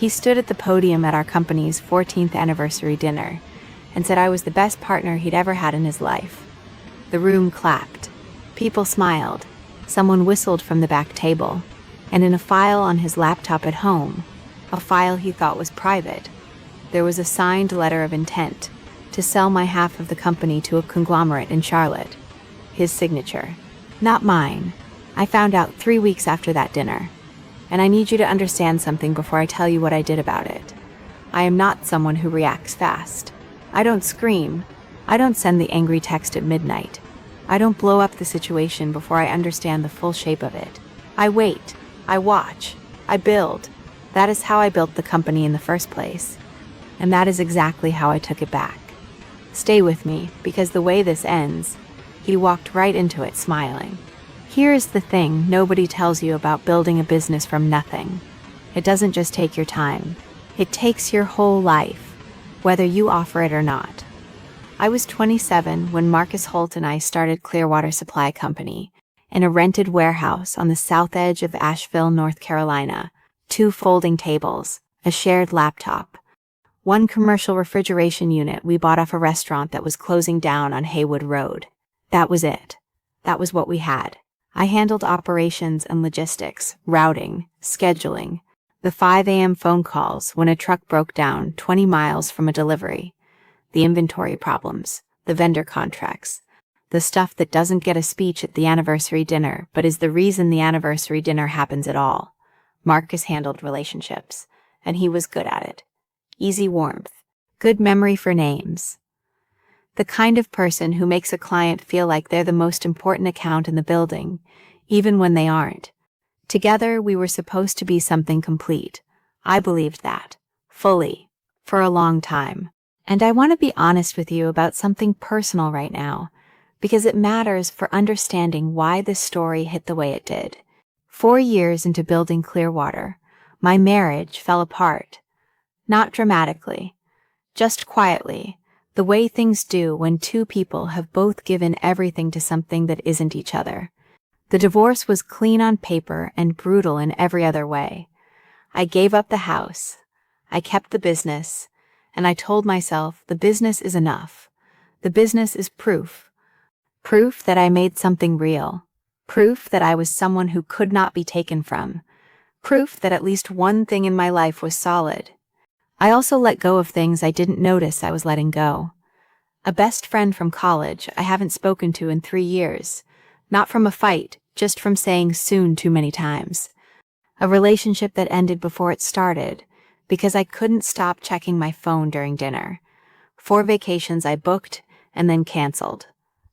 He stood at the podium at our company's 14th anniversary dinner and said I was the best partner he'd ever had in his life. The room clapped. People smiled. Someone whistled from the back table. And in a file on his laptop at home, a file he thought was private, there was a signed letter of intent to sell my half of the company to a conglomerate in Charlotte. His signature. Not mine. I found out 3 weeks after that dinner. And I need you to understand something before I tell you what I did about it. I am not someone who reacts fast. I don't scream. I don't send the angry text at midnight. I don't blow up the situation before I understand the full shape of it. I wait. I watch. I build. That is how I built the company in the first place. And that is exactly how I took it back. Stay with me, because the way this ends, he walked right into it smiling. Here is the thing nobody tells you about building a business from nothing. It doesn't just take your time. It takes your whole life, whether you offer it or not. I was 27 when Marcus Holt and I started Clearwater Supply Company in a rented warehouse on the south edge of Asheville, North Carolina. 2 folding tables, a shared laptop, 1 commercial refrigeration unit we bought off a restaurant that was closing down on Haywood Road. That was it. That was what we had. I handled operations and logistics, routing, scheduling, the 5 a.m. phone calls when a truck broke down 20 miles from a delivery, the inventory problems, the vendor contracts, the stuff that doesn't get a speech at the anniversary dinner but is the reason the anniversary dinner happens at all. Marcus handled relationships, and he was good at it. Easy warmth, good memory for names. The kind of person who makes a client feel like they're the most important account in the building, even when they aren't. Together, we were supposed to be something complete. I believed that, fully, for a long time. And I want to be honest with you about something personal right now, because it matters for understanding why this story hit the way it did. 4 years into building Clearwater, my marriage fell apart. Not dramatically, just quietly, the way things do when 2 people have both given everything to something that isn't each other. The divorce was clean on paper and brutal in every other way. I gave up the house, I kept the business, and I told myself the business is enough. The business is proof. Proof that I made something real. Proof that I was someone who could not be taken from. Proof that at least one thing in my life was solid. I also let go of things I didn't notice I was letting go. A best friend from college I haven't spoken to in 3 years. Not from a fight, just from saying soon too many times. A relationship that ended before it started, because I couldn't stop checking my phone during dinner. 4 vacations I booked and then canceled.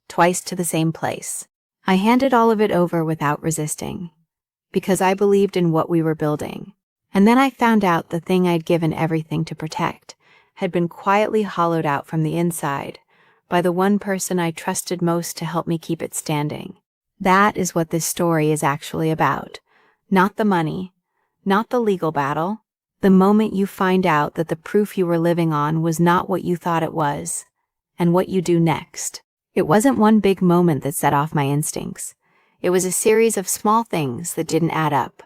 Twice to the same place. I handed all of it over without resisting, because I believed in what we were building. And then I found out the thing I'd given everything to protect had been quietly hollowed out from the inside by the one person I trusted most to help me keep it standing. That is what this story is actually about. Not the money, not the legal battle. The moment you find out that the proof you were living on was not what you thought it was, and what you do next. It wasn't one big moment that set off my instincts. It was a series of small things that didn't add up.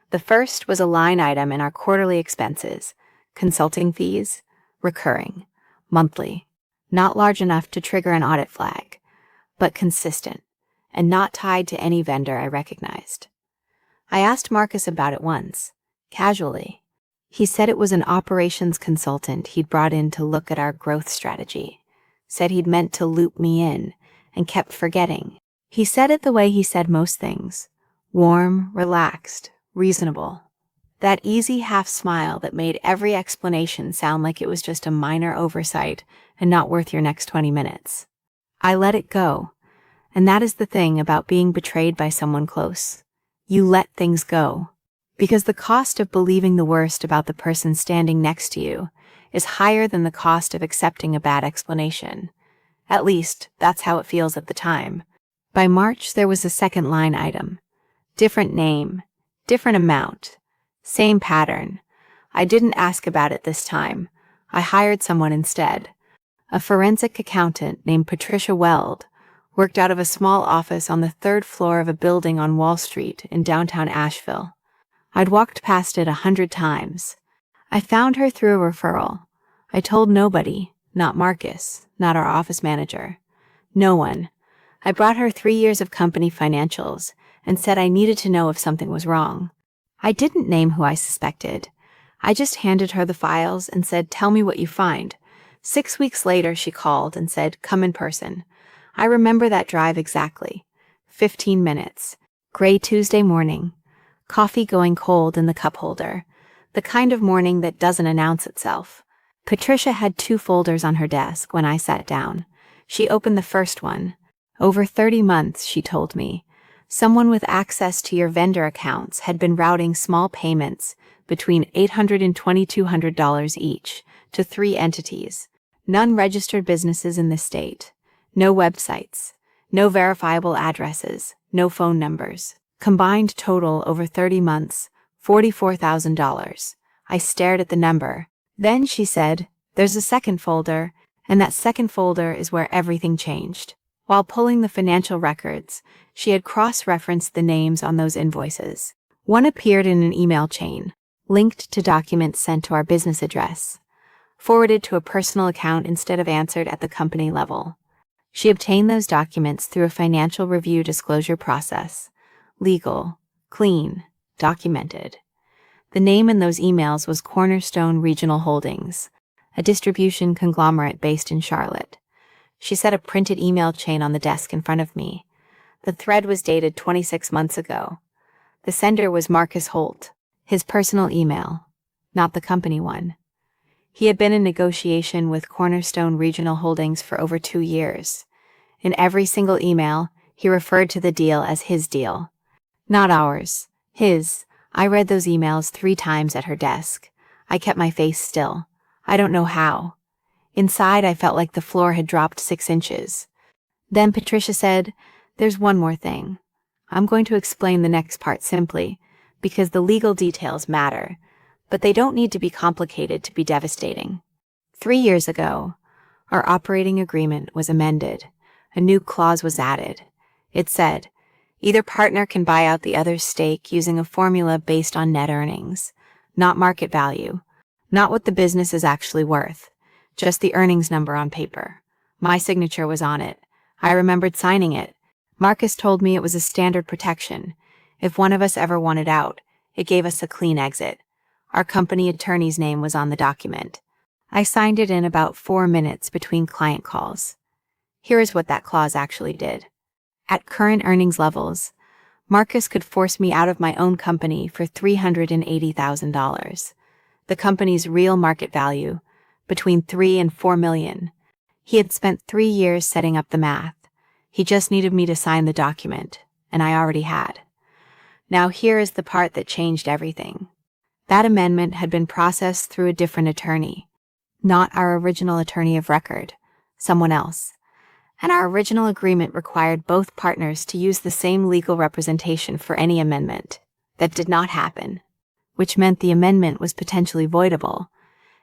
The first was a line item in our quarterly expenses, consulting fees, recurring, monthly, not large enough to trigger an audit flag, but consistent, and not tied to any vendor I recognized. I asked Marcus about it once, casually. He said it was an operations consultant he'd brought in to look at our growth strategy. Said he'd meant to loop me in, and kept forgetting. He said it the way he said most things. Warm, relaxed, reasonable. That easy half smile that made every explanation sound like it was just a minor oversight and not worth your next 20 minutes. I let it go, and that is the thing about being betrayed by someone close. You let things go. Because the cost of believing the worst about the person standing next to you is higher than the cost of accepting a bad explanation. At least, that's how it feels at the time. By March, there was a second line item. Different name, different amount, same pattern. I didn't ask about it this time. I hired someone instead. A forensic accountant named Patricia Weld worked out of a small office on the 3rd floor of a building on Wall Street in downtown Asheville. I'd walked past it 100 times. I found her through a referral. I told nobody, not Marcus, not our office manager. No one. I brought her 3 years of company financials and said I needed to know if something was wrong. I didn't name who I suspected. I just handed her the files and said, "Tell me what you find." 6 weeks later, she called and said, "Come in person." I remember that drive exactly. 15 minutes. Gray Tuesday morning. Coffee going cold in the cup holder. The kind of morning that doesn't announce itself. Patricia had 2 folders on her desk when I sat down. She opened the first one. Over 30 months, she told me. Someone with access to your vendor accounts had been routing small payments between $800 and $2,200 each to 3 entities. None registered businesses in the state. No websites. No verifiable addresses. No phone numbers. Combined total over 30 months, $44,000. I stared at the number. Then she said, "There's a second folder, and that second folder is where everything changed." While pulling the financial records, she had cross-referenced the names on those invoices. One appeared in an email chain, linked to documents sent to our business address, forwarded to a personal account instead of answered at the company level. She obtained those documents through a financial review disclosure process. Legal, clean, documented. The name in those emails was Cornerstone Regional Holdings, a distribution conglomerate based in Charlotte. She set a printed email chain on the desk in front of me. The thread was dated 26 months ago. The sender was Marcus Holt, his personal email, not the company one. He had been in negotiation with Cornerstone Regional Holdings for over 2 years. In every single email, he referred to the deal as his deal. Not ours, his. I read those emails 3 times at her desk. I kept my face still. I don't know how. Inside, I felt like the floor had dropped 6 inches. Then Patricia said, "There's one more thing. I'm going to explain the next part simply, because the legal details matter, but they don't need to be complicated to be devastating." 3 years ago, our operating agreement was amended. A new clause was added. It said, either partner can buy out the other's stake using a formula based on net earnings, not market value, not what the business is actually worth. Just the earnings number on paper. My signature was on it. I remembered signing it. Marcus told me it was a standard protection. If one of us ever wanted out, it gave us a clean exit. Our company attorney's name was on the document. I signed it in about 4 minutes between client calls. Here is what that clause actually did. At current earnings levels, Marcus could force me out of my own company for $380,000. The company's real market value, between $3 and $4 million. He had spent 3 years setting up the math. He just needed me to sign the document, and I already had. Now here is the part that changed everything. That amendment had been processed through a different attorney, not our original attorney of record, someone else. And our original agreement required both partners to use the same legal representation for any amendment. That did not happen, which meant the amendment was potentially voidable.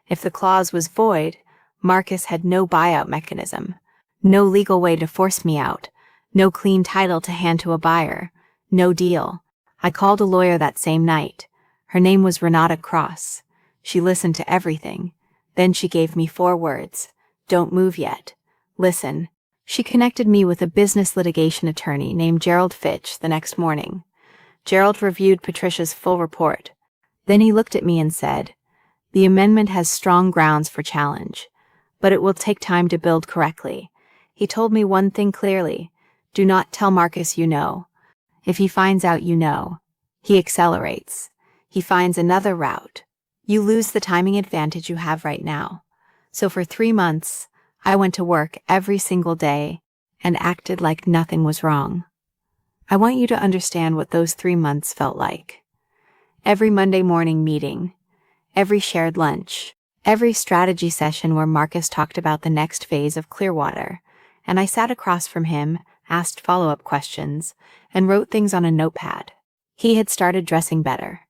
If the clause was void, Marcus had no buyout mechanism, no legal way to force me out, no clean title to hand to a buyer, no deal. I called a lawyer that same night. Her name was Renata Cross. She listened to everything. Then she gave me 4 words. Don't move yet. Listen. She connected me with a business litigation attorney named Gerald Fitch the next morning. Gerald reviewed Patricia's full report. Then he looked at me and said, "The amendment has strong grounds for challenge, but it will take time to build correctly." He told me one thing clearly: do not tell Marcus you know. If he finds out you know, he accelerates. He finds another route. You lose the timing advantage you have right now. So for 3 months, I went to work every single day and acted like nothing was wrong. I want you to understand what those 3 months felt like. Every Monday morning meeting, every shared lunch, every strategy session where Marcus talked about the next phase of Clearwater, and I sat across from him, asked follow-up questions, and wrote things on a notepad. He had started dressing better.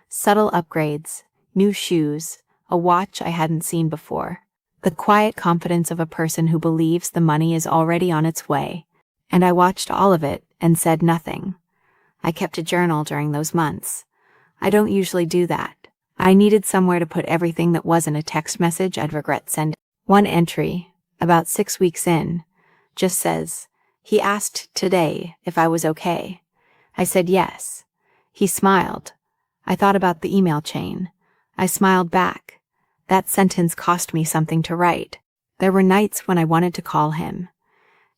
Subtle upgrades, new shoes, a watch I hadn't seen before. The quiet confidence of a person who believes the money is already on its way. And I watched all of it and said nothing. I kept a journal during those months. I don't usually do that. I needed somewhere to put everything that wasn't a text message I'd regret sending. One entry, about 6 weeks in, just says, "He asked today if I was okay." I said yes. He smiled. I thought about the email chain. I smiled back. That sentence cost me something to write. There were nights when I wanted to call him.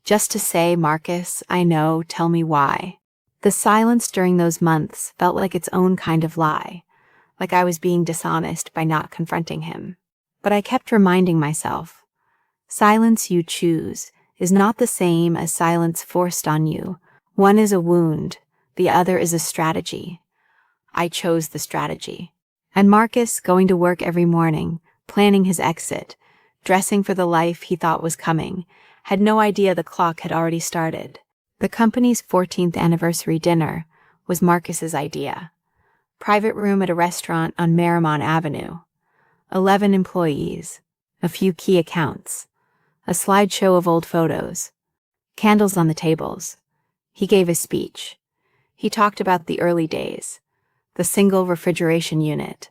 Just to say, "Marcus, I know, tell me why." The silence during those months felt like its own kind of lie, like I was being dishonest by not confronting him. But I kept reminding myself, silence you choose is not the same as silence forced on you. One is a wound, the other is a strategy. I chose the strategy. And Marcus, going to work every morning, planning his exit, dressing for the life he thought was coming, had no idea the clock had already started. The company's 14th anniversary dinner was Marcus's idea. Private room at a restaurant on Marymount Avenue. 11 employees, a few key accounts, a slideshow of old photos, candles on the tables. He gave a speech. He talked about the early days, the single refrigeration unit,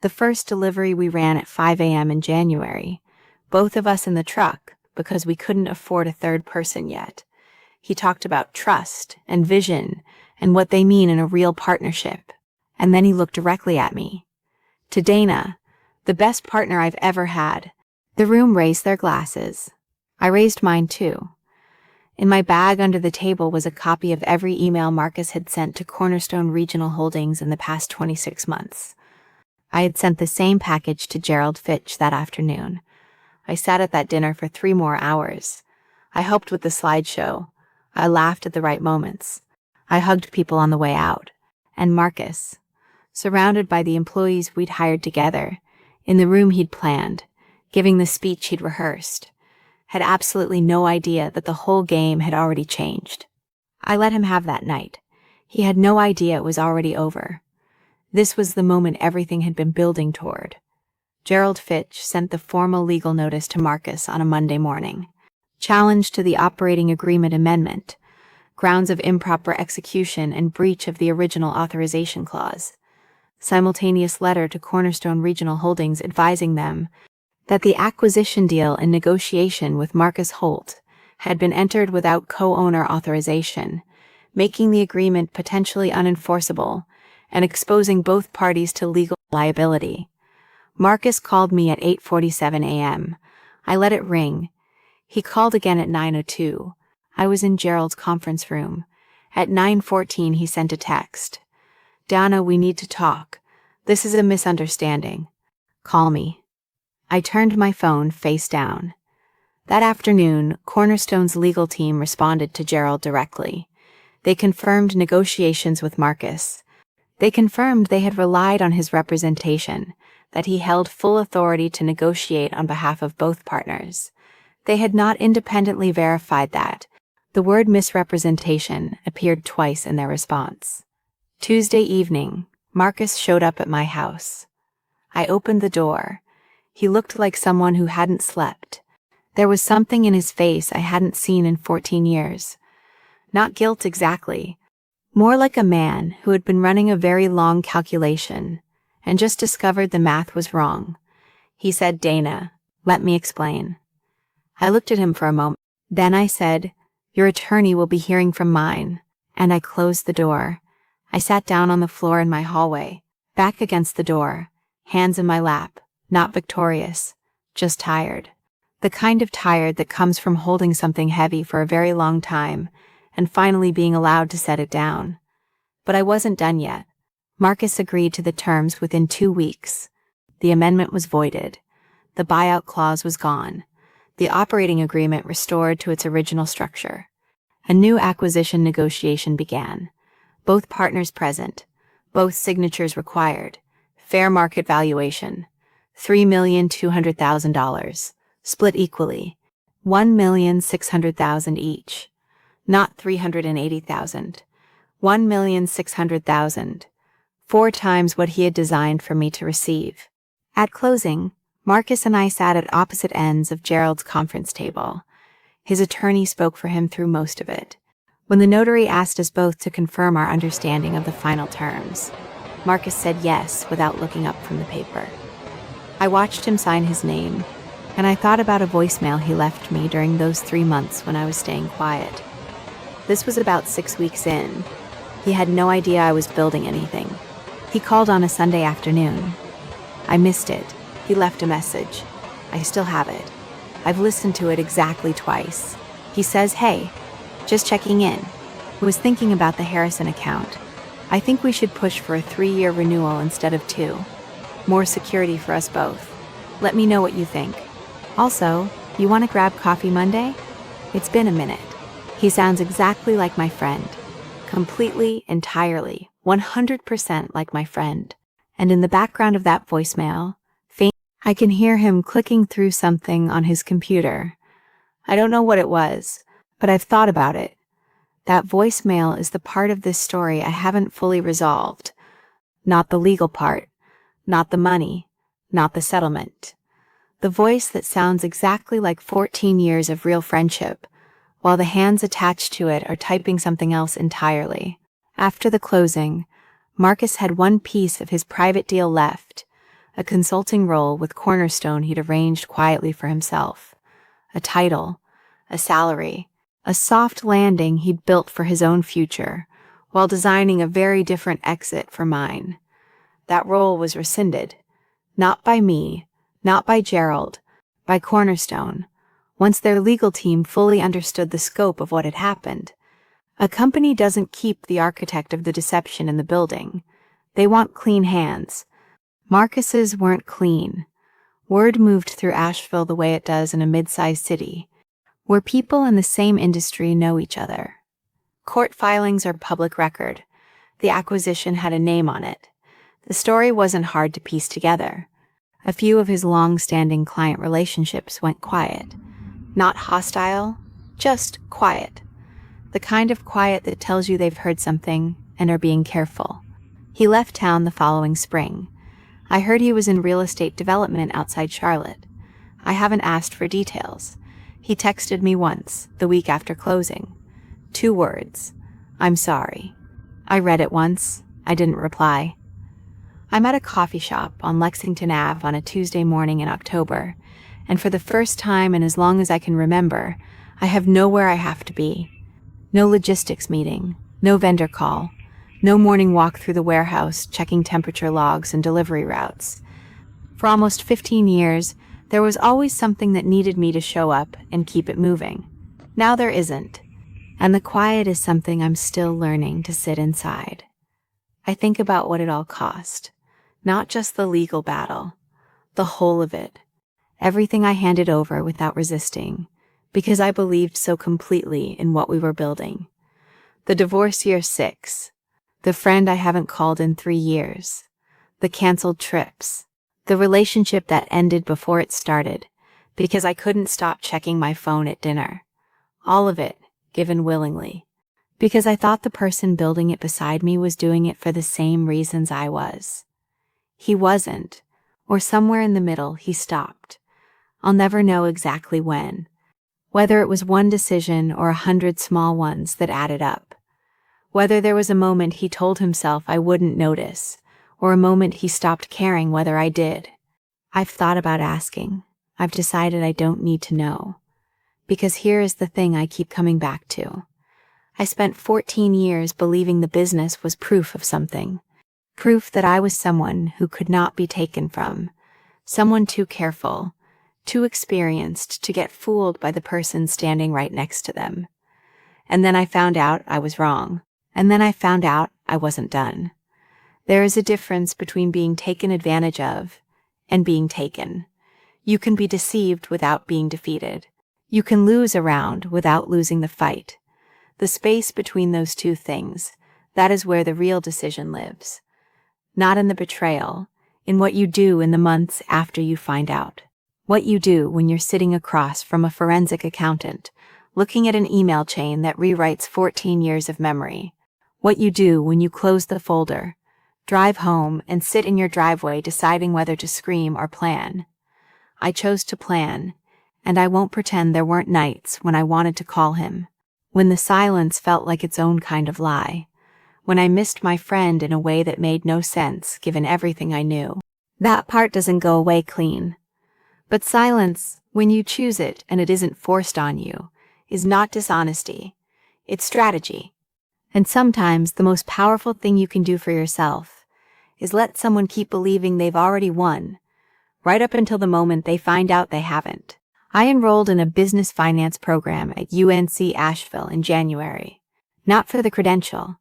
the first delivery we ran at 5 a.m. in January, both of us in the truck because we couldn't afford a third person yet. He talked about trust and vision and what they mean in a real partnership. And then he looked directly at me. "To Dana, the best partner I've ever had." The room raised their glasses. I raised mine too. In my bag under the table was a copy of every email Marcus had sent to Cornerstone Regional Holdings in the past 26 months. I had sent the same package to Gerald Fitch that afternoon. I sat at that dinner for 3 more hours. I helped with the slideshow. I laughed at the right moments. I hugged people on the way out. And Marcus, surrounded by the employees we'd hired together, in the room he'd planned, giving the speech he'd rehearsed, had absolutely no idea that the whole game had already changed. I let him have that night. He had no idea it was already over. This was the moment everything had been building toward. Gerald Fitch sent the formal legal notice to Marcus on a Monday morning. Challenge to the operating agreement amendment, grounds of improper execution and breach of the original authorization clause. Simultaneous letter to Cornerstone Regional Holdings advising them that the acquisition deal in negotiation with Marcus Holt had been entered without co-owner authorization, making the agreement potentially unenforceable and exposing both parties to legal liability. Marcus called me at 8:47 a.m. I let it ring. He called again at 9:02. I was in Gerald's conference room. At 9:14 he sent a text. "Dana, we need to talk. This is a misunderstanding. Call me." I turned my phone face down. That afternoon, Cornerstone's legal team responded to Gerald directly. They confirmed negotiations with Marcus. They confirmed they had relied on his representation, that he held full authority to negotiate on behalf of both partners. They had not independently verified that. The word misrepresentation appeared twice in their response. Tuesday evening, Marcus showed up at my house. I opened the door. He looked like someone who hadn't slept. There was something in his face I hadn't seen in 14 years. Not guilt exactly, more like a man who had been running a very long calculation and just discovered the math was wrong. He said, "Dana, let me explain." I looked at him for a moment. Then I said, "Your attorney will be hearing from mine," and I closed the door. I sat down on the floor in my hallway, back against the door, hands in my lap, not victorious, just tired. The kind of tired that comes from holding something heavy for a very long time and finally being allowed to set it down. But I wasn't done yet. Marcus agreed to the terms within 2 weeks. The amendment was voided. The buyout clause was gone. The operating agreement restored to its original structure. A new acquisition negotiation began. Both partners present. Both signatures required. Fair market valuation. $3,200,000. Split equally. $1,600,000 each. Not $380,000. $1,600,000. 4 times what he had designed for me to receive. At closing, Marcus and I sat at opposite ends of Gerald's conference table. His attorney spoke for him through most of it. When the notary asked us both to confirm our understanding of the final terms, Marcus said yes without looking up from the paper. I watched him sign his name, and I thought about a voicemail he left me during those 3 months when I was staying quiet. This was about 6 weeks in. He had no idea I was building anything. He called on a Sunday afternoon. I missed it. He left a message. I still have it. I've listened to it exactly twice. He says, "Hey, just checking in. Was thinking about the Harrison account. I think we should push for a 3-year renewal instead of 2. More security for us both. Let me know what you think. Also, you want to grab coffee Monday? It's been a minute." He sounds exactly like my friend. Completely, entirely, 100% like my friend. And in the background of that voicemail, I can hear him clicking through something on his computer. I don't know what it was, but I've thought about it. That voicemail is the part of this story I haven't fully resolved. Not the legal part, not the money, not the settlement. The voice that sounds exactly like 14 years of real friendship, while the hands attached to it are typing something else entirely. After the closing, Marcus had one piece of his private deal left, a consulting role with Cornerstone he'd arranged quietly for himself, a title, a salary, a soft landing he'd built for his own future, while designing a very different exit for mine. That role was rescinded, not by me, not by Gerald, by Cornerstone, once their legal team fully understood the scope of what had happened. A company doesn't keep the architect of the deception in the building. They want clean hands. Marcus's weren't clean. Word moved through Asheville the way it does in a mid-sized city, where people in the same industry know each other. Court filings are public record. The acquisition had a name on it. The story wasn't hard to piece together. A few of his long-standing client relationships went quiet. Not hostile, just quiet. The kind of quiet that tells you they've heard something and are being careful. He left town the following spring. I heard he was in real estate development outside Charlotte. I haven't asked for details. He texted me once, the week after closing. 2 words. "I'm sorry." I read it once. I didn't reply. I'm at a coffee shop on Lexington Ave on a Tuesday morning in October, and for the first time in as long as I can remember, I have nowhere I have to be. No logistics meeting, no vendor call, no morning walk through the warehouse checking temperature logs and delivery routes. For almost 15 years, there was always something that needed me to show up and keep it moving. Now there isn't, and the quiet is something I'm still learning to sit inside. I think about what it all cost, not just the legal battle, the whole of it, everything I handed over without resisting, because I believed so completely in what we were building. The divorce year 6, the friend I haven't called in 3 years, the canceled trips, the relationship that ended before it started, because I couldn't stop checking my phone at dinner. All of it, given willingly, because I thought the person building it beside me was doing it for the same reasons I was. He wasn't, or somewhere in the middle he stopped. I'll never know exactly when, whether it was one decision or 100 small ones that added up. Whether there was a moment he told himself I wouldn't notice, or a moment he stopped caring whether I did. I've thought about asking. I've decided I don't need to know. Because here is the thing I keep coming back to. I spent 14 years believing the business was proof of something. Proof that I was someone who could not be taken from. Someone too careful, too experienced to get fooled by the person standing right next to them. And then I found out I was wrong. And then I found out I wasn't done. There is a difference between being taken advantage of and being taken. You can be deceived without being defeated. You can lose a round without losing the fight. The space between those two things, that is where the real decision lives. Not in the betrayal, in what you do in the months after you find out. What you do when you're sitting across from a forensic accountant, looking at an email chain that rewrites 14 years of memory. What you do when you close the folder, drive home, and sit in your driveway deciding whether to scream or plan. I chose to plan, and I won't pretend there weren't nights when I wanted to call him, when the silence felt like its own kind of lie, when I missed my friend in a way that made no sense given everything I knew. That part doesn't go away clean. But silence, when you choose it and it isn't forced on you, is not dishonesty. It's strategy. And sometimes the most powerful thing you can do for yourself is let someone keep believing they've already won, right up until the moment they find out they haven't. I enrolled in a business finance program at UNC Asheville in January, not for the credential,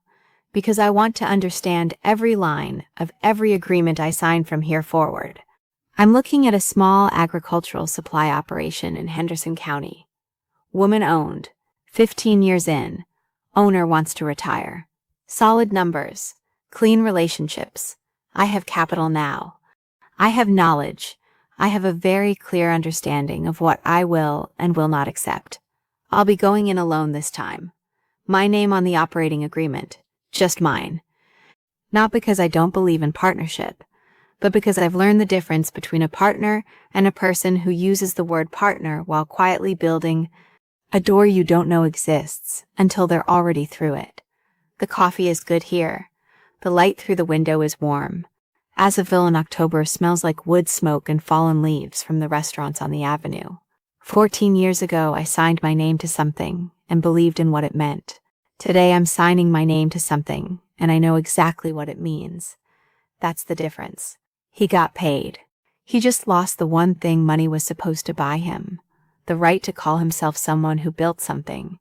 because I want to understand every line of every agreement I sign from here forward. I'm looking at a small agricultural supply operation in Henderson County. Woman-owned, 15 years in, owner wants to retire. Solid numbers, clean relationships. I have capital now. I have knowledge. I have a very clear understanding of what I will and will not accept. I'll be going in alone this time. My name on the operating agreement, just mine. Not because I don't believe in partnership, but because I've learned the difference between a partner and a person who uses the word partner while quietly building a door you don't know exists until they're already through it. The coffee is good here. The light through the window is warm. Asheville in October smells like wood smoke and fallen leaves from the restaurants on the avenue. 14 years ago, I signed my name to something and believed in what it meant. Today, I'm signing my name to something, and I know exactly what it means. That's the difference. He got paid. He just lost the one thing money was supposed to buy him, the right to call himself someone who built something.